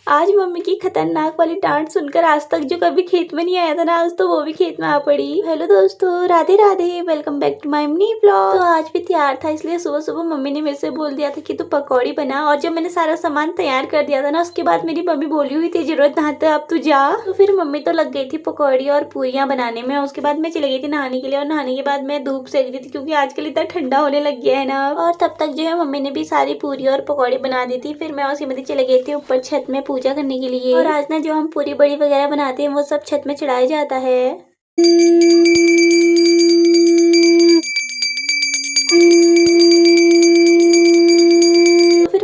आज मम्मी की खतरनाक वाली डांट सुनकर आज तक जो कभी खेत में नहीं आया था ना, आज तो वो भी खेत में आ पड़ी। हेलो दोस्तों, Radhe Radhe, welcome back to my mini vlog. तो आज भी तैयार था, इसलिए सुबह सुबह मम्मी ने मेरे से बोल दिया था कि तू पकौड़ी बना। और जब मैंने सारा सामान तैयार कर दिया था ना, उसके बाद मेरी मम्मी बोली हुई थी जरूरत ना था, अब तू जा। तो फिर मम्मी तो लग गई थी पकौड़ी और पूरियां बनाने में। उसके बाद मैं चली गई थी नहाने के लिए, और नहाने के बाद मैं धूप सेक रही थी क्योंकि आजकल इतना ठंडा होने लग गया है ना। और तब तक जो है मम्मी ने भी सारी पूरी और पकौड़ी बना दी थी। फिर मैं और सिमरती चले गए थे ऊपर छत में पूजा करने के लिए। और आज ना जो हम पूरी बड़ी वगैरह बनाते हैं वो सब छत में चढ़ाया जाता है।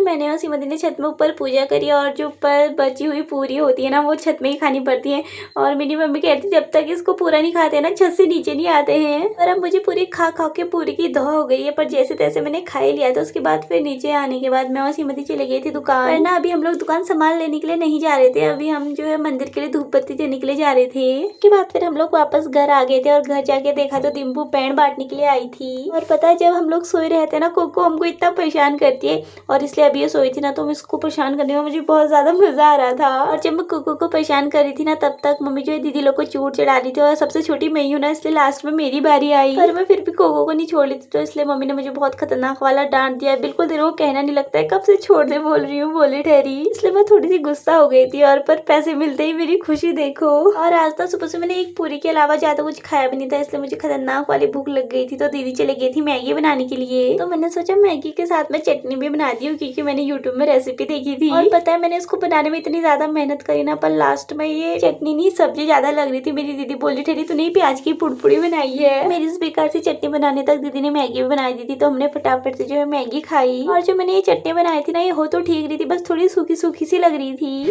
मैंने और सिमरती ने छत में ऊपर पूजा करी, और जो ऊपर बची हुई पूरी होती है ना वो छत में ही खानी पड़ती है। और मेरी मम्मी कहती जब तक इसको पूरा नहीं खाते ना छत से नीचे नहीं आते हैं। और अब मुझे पूरी खा खा के पूरी की दह हो गई है, पर जैसे तैसे मैंने खा ही लिया था। उसके बाद फिर नीचे आने के बाद मैं और सिमरती चले गई थी दुकान पर ना। अभी हम लोग दुकान सामान लेने के लिए नहीं जा रहे थे, अभी हम जो है मंदिर के लिए धूप बत्ती देने के लिए जा रहे थे। उसके बाद फिर हम लोग वापस घर आ गए थे, और घर जाके देखा तो डिम्पू पैंट बांटने के लिए आई थी। और पता है जब हम लोग सोए रहते हैं ना, कोको हमको इतना परेशान करती है, और इसलिए अभी ये सोई थी ना तो इसको परेशान करने में मुझे बहुत ज्यादा मजा आ रहा था। और जब मैं कुकू को परेशान कर रही थी ना, तब तक मम्मी जो है दीदी लोग को चूड़ चढ़ा रही थी, और सबसे छोटी मैं ही हूँ ना, इसलिए लास्ट में मेरी बारी आई। पर मैं फिर भी कोको को नहीं छोड़ रही थी, तो इसलिए मम्मी ने मुझे बहुत खतरनाक वाला डांट दिया। बिल्कुल तेरे को कहना नहीं लगता है, कब से छोड़ दे बोल रही हूँ, बोली ठहरी। इसलिए मैं थोड़ी सी गुस्सा हो गई थी, और पर पैसे मिलते ही मेरी खुशी देखो। और आज तक सुबह से मैंने एक पूरी के अलावा ज्यादा कुछ खाया भी नहीं था, इसलिए मुझे खतरनाक वाली भूख लग गई थी। तो दीदी चली गई थी मैगी बनाने के लिए, तो मैंने सोचा मैगी के साथ में चटनी भी बना दी हूँ, क्योंकि मैंने यूट्यूब में रेसिपी देखी थी। और पता है मैंने इसको बनाने में इतनी ज्यादा मेहनत करी ना, पर लास्ट में ये चटनी नहीं सब्जी ज्यादा लग रही थी। मेरी दीदी बोली ठहरी तूने प्याज की पुड़पुड़ी बनाई है। मेरी इस बेकार सी चटनी बनाने तक दीदी ने मैगी भी बनाई दी थी, तो हमने फटाफट से जो है मैगी खाई। और जो मैंने ये चटनी बनाई थी ना, ये हो तो ठीक रही थी, बस थोड़ी सूखी सूखी सी लग रही थी।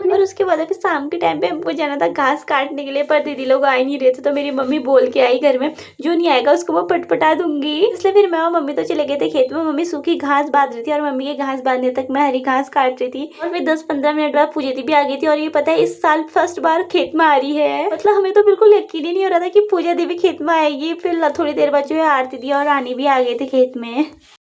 और उसके बाद फिर शाम के टाइम पे हमको जाना था घास काटने के लिए, पर दीदी लोग आ ही नहीं रहे थे। तो मेरी मम्मी बोल के आई घर में, जो नहीं आएगा उसको वो पटपटा दूंगी। इसलिए फिर मैं और मम्मी तो चले गए थे खेत में। मम्मी सूखी घास बांध रही थी, और मम्मी के घास बांधने तक मैं हरी घास काट रही थी। और फिर 10-15 मिनट बाद पूजा दी भी आ गई थी। और ये पता है इस साल फर्स्ट बार खेत में आ रही है, मतलब हमें तो बिल्कुल यकीन ही नहीं हो रहा था कि पूजा देवी खेत में आएगी। फिर थोड़ी देर बाद जो है आरती दी और रानी भी आ गए थे खेत में।